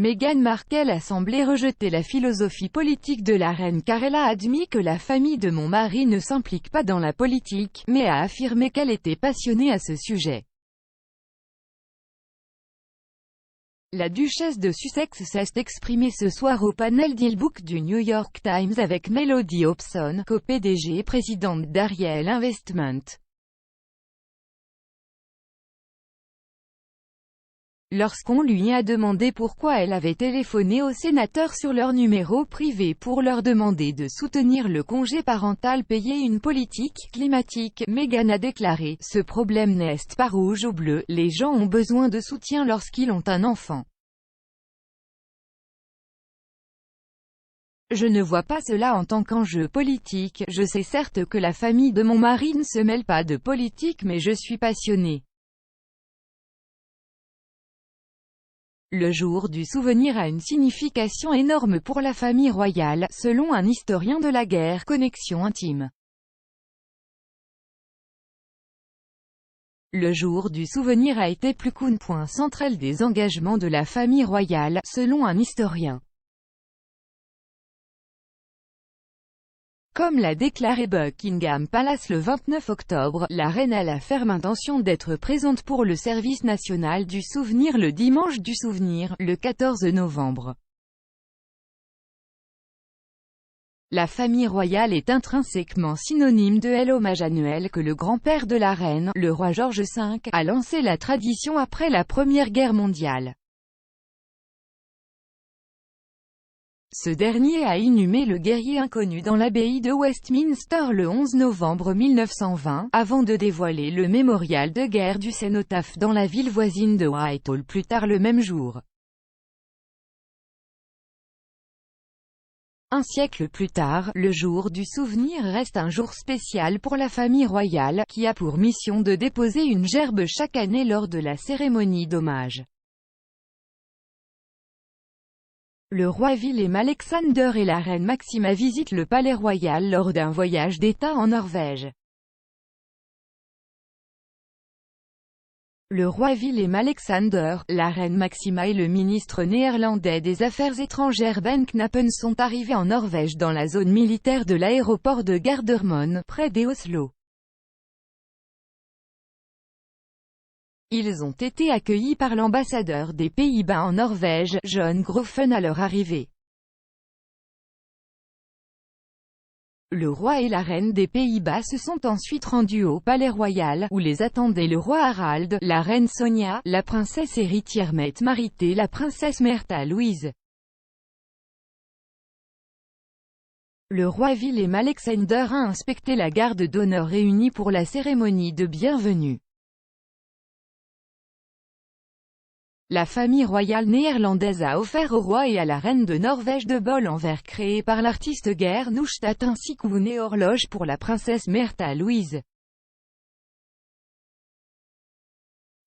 Meghan Markle a semblé rejeter la philosophie politique de la reine car elle a admis que la famille de mon mari ne s'implique pas dans la politique, mais a affirmé qu'elle était passionnée à ce sujet. La duchesse de Sussex s'est exprimée ce soir au panel Dealbook du New York Times avec Melody Hobson, co-PDG et présidente d'Ariel Investment. Lorsqu'on lui a demandé pourquoi elle avait téléphoné aux sénateurs sur leur numéro privé pour leur demander de soutenir le congé parental payé une politique climatique, Meghan a déclaré « Ce problème n'est pas rouge ou bleu, les gens ont besoin de soutien lorsqu'ils ont un enfant. Je ne vois pas cela en tant qu'enjeu politique, je sais certes que la famille de mon mari ne se mêle pas de politique mais je suis passionnée. » Le jour du souvenir a une signification énorme pour la famille royale, selon un historien de la guerre, Connexion intime. Le jour du souvenir a été plus qu'un point central des engagements de la famille royale, selon un historien. Comme l'a déclaré Buckingham Palace le 29 octobre, la reine a la ferme intention d'être présente pour le service national du souvenir le dimanche du souvenir, le 14 novembre. La famille royale est intrinsèquement synonyme de l'hommage annuel que le grand-père de la reine, le roi George V, a lancé la tradition après la Première Guerre mondiale. Ce dernier a inhumé le guerrier inconnu dans l'abbaye de Westminster le 11 novembre 1920, avant de dévoiler le mémorial de guerre du cénotaphe dans la ville voisine de Whitehall plus tard le même jour. Un siècle plus tard, le jour du souvenir reste un jour spécial pour la famille royale, qui a pour mission de déposer une gerbe chaque année lors de la cérémonie d'hommage. Le roi Willem Alexander et la reine Máxima visitent le palais royal lors d'un voyage d'État en Norvège. Le roi Willem Alexander, la reine Máxima et le ministre néerlandais des Affaires étrangères Ben Knapen sont arrivés en Norvège dans la zone militaire de l'aéroport de Gardermoen, près d'Oslo. Ils ont été accueillis par l'ambassadeur des Pays-Bas en Norvège, John Groffen à leur arrivée. Le roi et la reine des Pays-Bas se sont ensuite rendus au palais royal, où les attendaient le roi Harald, la reine Sonja, la princesse héritière Mette-Marit et la princesse Märtha Louise. Le roi Willem Alexander a inspecté la garde d'honneur réunie pour la cérémonie de bienvenue. La famille royale néerlandaise a offert au roi et à la reine de Norvège deux bols en verre créés par l'artiste Geir Neustadt ainsi qu'une horloge pour la princesse Märtha Louise.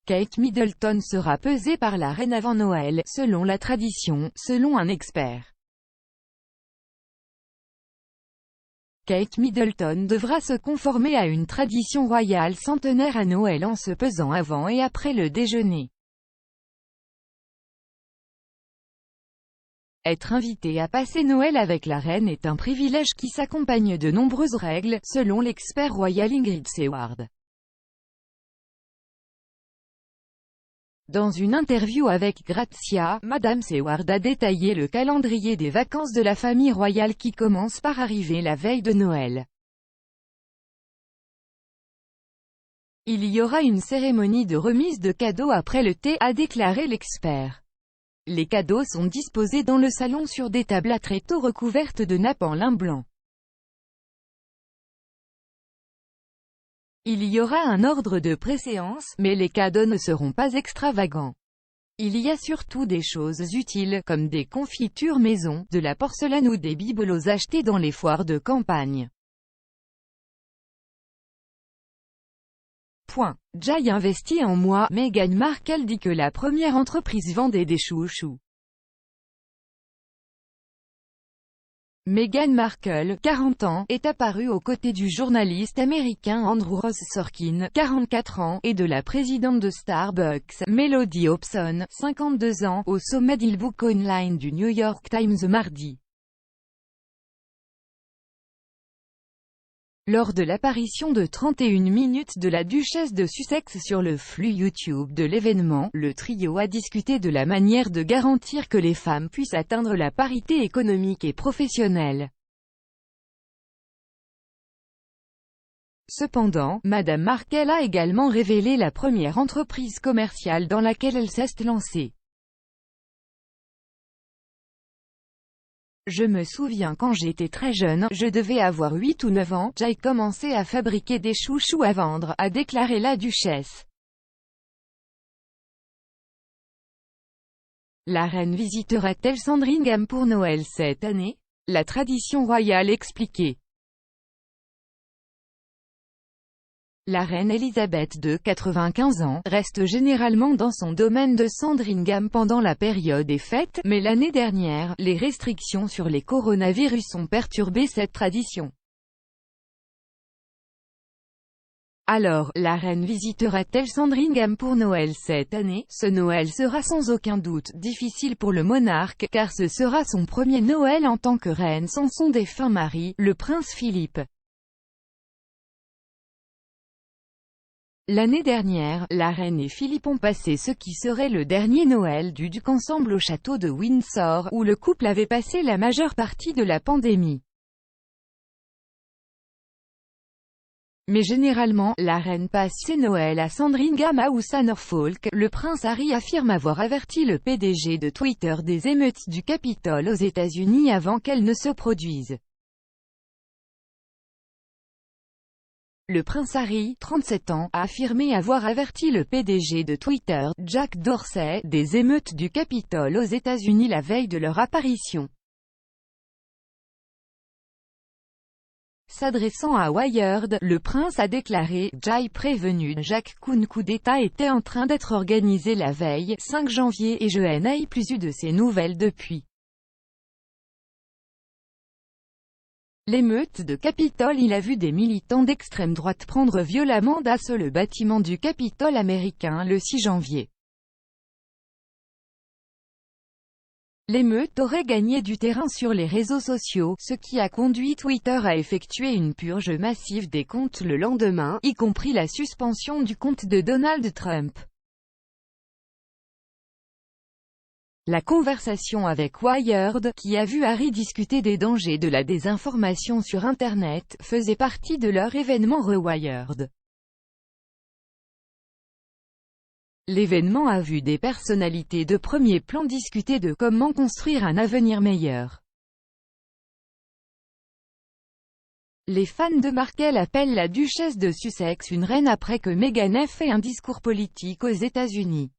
Kate Middleton sera pesée par la reine avant Noël, selon la tradition, selon un expert. Kate Middleton devra se conformer à une tradition royale centenaire à Noël en se pesant avant et après le déjeuner. Être invité à passer Noël avec la reine est un privilège qui s'accompagne de nombreuses règles, selon l'expert royal Ingrid Seward. Dans une interview avec Grazia, Madame Seward a détaillé le calendrier des vacances de la famille royale qui commence par arriver la veille de Noël. Il y aura une cérémonie de remise de cadeaux après le thé, a déclaré l'expert. Les cadeaux sont disposés dans le salon sur des tables à tréteaux recouvertes de nappes en lin blanc. Il y aura un ordre de préséance, mais les cadeaux ne seront pas extravagants. Il y a surtout des choses utiles, comme des confitures maison, de la porcelaine ou des bibelots achetés dans les foires de campagne. Jay investit en moi, Meghan Markle dit que la première entreprise vendait des chouchous. Meghan Markle, 40 ans, est apparue aux côtés du journaliste américain Andrew Ross Sorkin, 44 ans, et de la présidente de Starbucks, Melody Hobson, 52 ans, au sommet d'E-Book Online du New York Times mardi. Lors de l'apparition de 31 minutes de la duchesse de Sussex sur le flux YouTube de l'événement, le trio a discuté de la manière de garantir que les femmes puissent atteindre la parité économique et professionnelle. Cependant, Madame Markle a également révélé la première entreprise commerciale dans laquelle elle s'est lancée. Je me souviens quand j'étais très jeune, je devais avoir 8 ou 9 ans, j'ai commencé à fabriquer des chouchous à vendre, a déclaré la duchesse. La reine visitera-t-elle Sandringham pour Noël cette année? La tradition royale expliquée. La reine Elisabeth II, 95 ans, reste généralement dans son domaine de Sandringham pendant la période des fêtes, mais l'année dernière, les restrictions sur les coronavirus ont perturbé cette tradition. Alors, la reine visitera-t-elle Sandringham pour Noël cette année? Ce Noël sera sans aucun doute difficile pour le monarque, car ce sera son premier Noël en tant que reine sans son défunt mari, le prince Philippe. L'année dernière, la reine et Philippe ont passé ce qui serait le dernier Noël du duc ensemble au château de Windsor, où le couple avait passé la majeure partie de la pandémie. Mais généralement, la reine passe ses Noëls à Sandringham ou à Norfolk. Le prince Harry affirme avoir averti le PDG de Twitter des émeutes du Capitole aux États-Unis avant qu'elles ne se produisent. Le prince Harry, 37 ans, a affirmé avoir averti le PDG de Twitter, Jack Dorsey, des émeutes du Capitole aux États-Unis la veille de leur apparition. S'adressant à Wired, le prince a déclaré « J'ai prévenu Jack qu'un coup d'État était en train d'être organisé la veille, 5 janvier et je n'ai plus eu de ces nouvelles depuis. » L'émeute de Capitole. Il a vu des militants d'extrême droite prendre violemment d'assaut le bâtiment du Capitole américain le 6 janvier. L'émeute aurait gagné du terrain sur les réseaux sociaux, ce qui a conduit Twitter à effectuer une purge massive des comptes le lendemain, y compris la suspension du compte de Donald Trump. La conversation avec Wired, qui a vu Harry discuter des dangers de la désinformation sur Internet, faisait partie de leur événement Rewired. L'événement a vu des personnalités de premier plan discuter de comment construire un avenir meilleur. Les fans de Markle appellent la duchesse de Sussex une reine après que Meghan ait fait un discours politique aux États-Unis.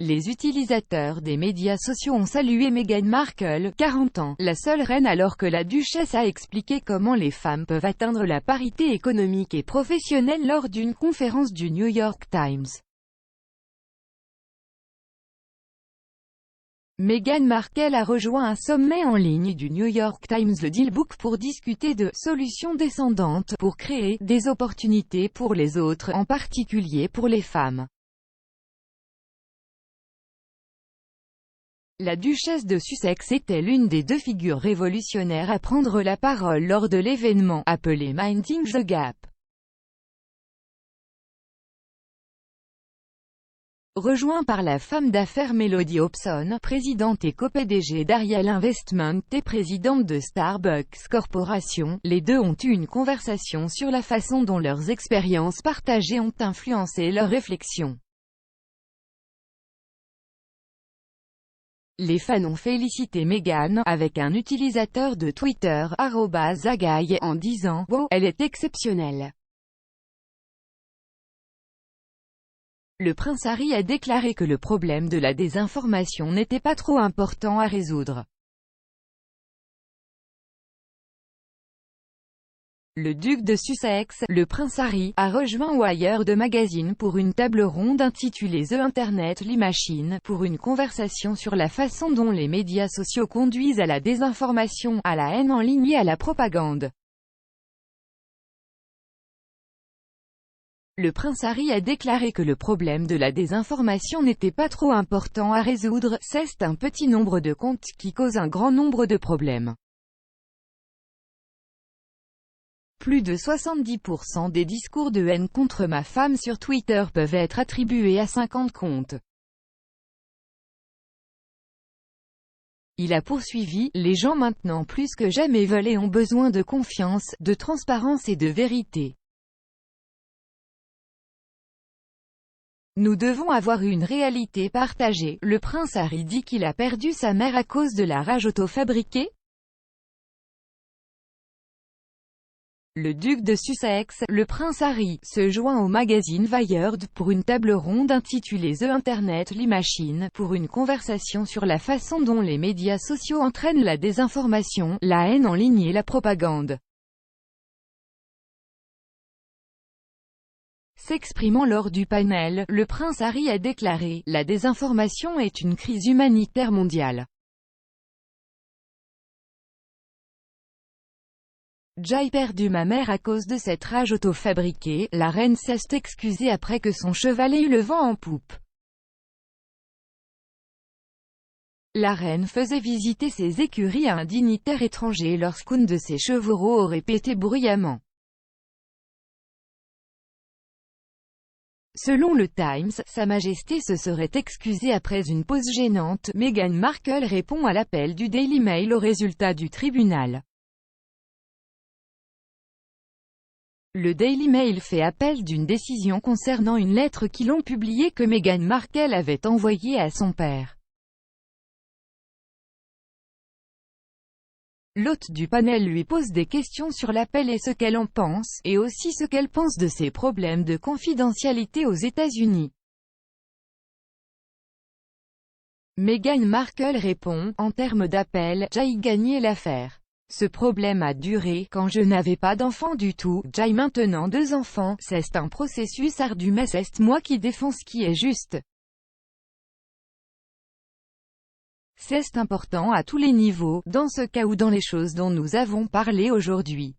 Les utilisateurs des médias sociaux ont salué Meghan Markle, 40 ans, la seule reine, alors que la duchesse a expliqué comment les femmes peuvent atteindre la parité économique et professionnelle lors d'une conférence du New York Times. Meghan Markle a rejoint un sommet en ligne du New York Times, le Dealbook, pour discuter de « solutions descendantes » pour créer « des opportunités pour les autres, en particulier pour les femmes ». La duchesse de Sussex était l'une des 2 figures révolutionnaires à prendre la parole lors de l'événement, appelé Minding the Gap. Rejoint par la femme d'affaires Melody Hobson, présidente et co-PDG d'Ariel Investment et présidente de Starbucks Corporation, les deux ont eu une conversation sur la façon dont leurs expériences partagées ont influencé leurs réflexions. Les fans ont félicité Meghan, avec un utilisateur de Twitter, @Zagaye, en disant « Wow, elle est exceptionnelle ». Le prince Harry a déclaré que le problème de la désinformation n'était pas trop important à résoudre. Le duc de Sussex, le prince Harry, a rejoint Wired Magazine pour une table ronde intitulée The Internet Lie Machine, pour une conversation sur la façon dont les médias sociaux conduisent à la désinformation, à la haine en ligne et à la propagande. Le prince Harry a déclaré que le problème de la désinformation n'était pas trop important à résoudre, c'est un petit nombre de comptes qui cause un grand nombre de problèmes. Plus de 70% des discours de haine contre ma femme sur Twitter peuvent être attribués à 50 comptes. Il a poursuivi, les gens maintenant plus que jamais veulent et ont besoin de confiance, de transparence et de vérité. Nous devons avoir une réalité partagée. Le prince Harry dit qu'il a perdu sa mère à cause de la rage auto-fabriquée. Le duc de Sussex, le prince Harry, se joint au magazine Wired pour une table ronde intitulée The Internet Lie Machine, pour une conversation sur la façon dont les médias sociaux entraînent la désinformation, la haine en ligne et la propagande. S'exprimant lors du panel, le prince Harry a déclaré « La désinformation est une crise humanitaire mondiale. J'ai perdu ma mère à cause de cette rage auto-fabriquée », la reine s'est excusée après que son cheval ait eu le vent en poupe. La reine faisait visiter ses écuries à un dignitaire étranger lorsqu'un de ses chevreaux aurait pété bruyamment. Selon le Times, Sa Majesté se serait excusée après une pause gênante. Meghan Markle répond à l'appel du Daily Mail au résultat du tribunal. Le Daily Mail fait appel d'une décision concernant une lettre qui l'ont publiée que Meghan Markle avait envoyée à son père. L'hôte du panel lui pose des questions sur l'appel et ce qu'elle en pense, et aussi ce qu'elle pense de ces problèmes de confidentialité aux États-Unis. Meghan Markle répond, en termes d'appel, j'ai gagné l'affaire. Ce problème a duré, quand je n'avais pas d'enfant du tout, j'ai maintenant 2 enfants, c'est un processus ardu mais c'est moi qui défends ce qui est juste. C'est important à tous les niveaux, dans ce cas ou dans les choses dont nous avons parlé aujourd'hui.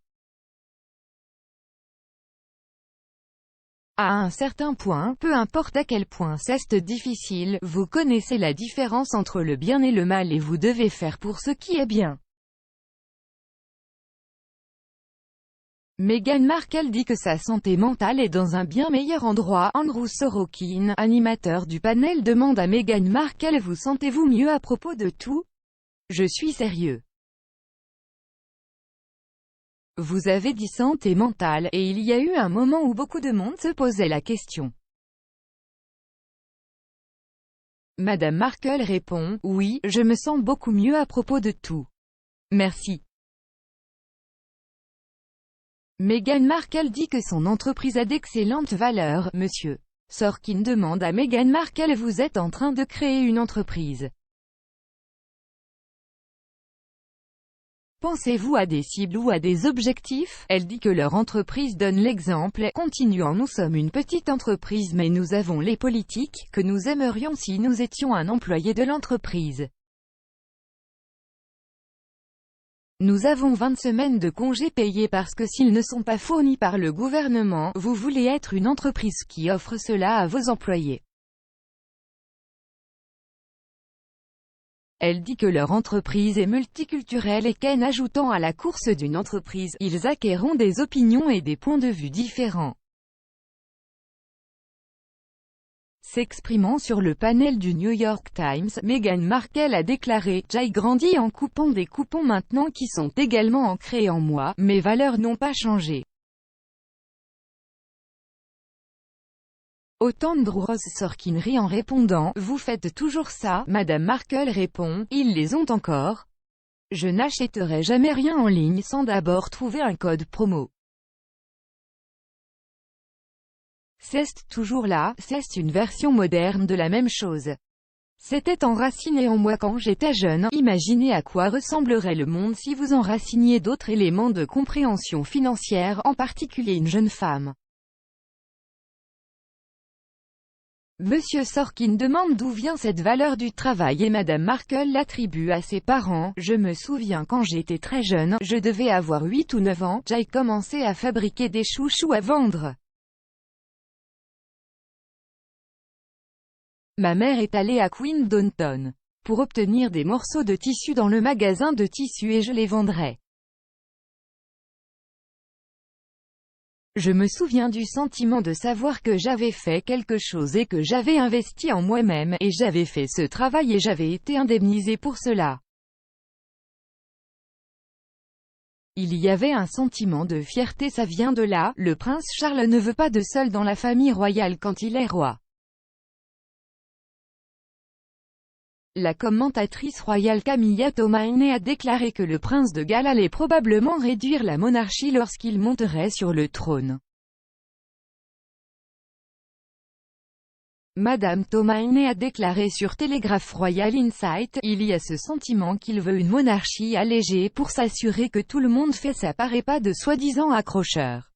À un certain point, peu importe à quel point c'est difficile, vous connaissez la différence entre le bien et le mal et vous devez faire pour ce qui est bien. Meghan Markle dit que sa santé mentale est dans un bien meilleur endroit. Andrew Sorokin, animateur du panel, demande à Meghan Markle « Vous sentez-vous mieux à propos de tout ? Je suis sérieux. Vous avez dit santé mentale, et il y a eu un moment où beaucoup de monde se posait la question. » Madame Markle répond « Oui, je me sens beaucoup mieux à propos de tout. Merci. » Meghan Markle dit que son entreprise a d'excellentes valeurs. Monsieur Sorkin demande à Meghan Markle « Vous êtes en train de créer une entreprise. Pensez-vous à des cibles ou à des objectifs ?» Elle dit que leur entreprise donne l'exemple, continuant « Nous sommes une petite entreprise mais nous avons les politiques que nous aimerions si nous étions un employé de l'entreprise. Nous avons 20 semaines de congés payés parce que s'ils ne sont pas fournis par le gouvernement, vous voulez être une entreprise qui offre cela à vos employés. » Elle dit que leur entreprise est multiculturelle et qu'en ajoutant à la course d'une entreprise, ils acquerront des opinions et des points de vue différents. S'exprimant sur le panel du New York Times, Meghan Markle a déclaré « J'ai grandi en coupant des coupons maintenant qui sont également ancrés en moi, mes valeurs n'ont pas changé. » Andrew Sorkin rit en répondant « Vous faites toujours ça ?» Madame Markle répond « Ils les ont encore. Je n'achèterai jamais rien en ligne sans d'abord trouver un code promo. C'est toujours là, c'est une version moderne de la même chose. C'était enraciné en moi quand j'étais jeune. Imaginez à quoi ressemblerait le monde si vous enraciniez d'autres éléments de compréhension financière, en particulier une jeune femme. Monsieur Sorkin demande d'où vient cette valeur du travail et Madame Markle l'attribue à ses parents. Je me souviens quand j'étais très jeune, je devais avoir 8 ou 9 ans, j'ai commencé à fabriquer des chouchous à vendre. Ma mère est allée à Queen Downton pour obtenir des morceaux de tissu dans le magasin de tissus et je les vendrais. Je me souviens du sentiment de savoir que j'avais fait quelque chose et que j'avais investi en moi-même, et j'avais fait ce travail et j'avais été indemnisé pour cela. Il y avait un sentiment de fierté, ça vient de là. Le prince Charles ne veut pas de seul dans la famille royale quand il est roi. La commentatrice royale Camilla Tomaine a déclaré que le prince de Galles allait probablement réduire la monarchie lorsqu'il monterait sur le trône. Madame Tomaine a déclaré sur Telegraph Royal Insight, il y a ce sentiment qu'il veut une monarchie allégée pour s'assurer que tout le monde fait sa part et pas de soi-disant accrocheurs.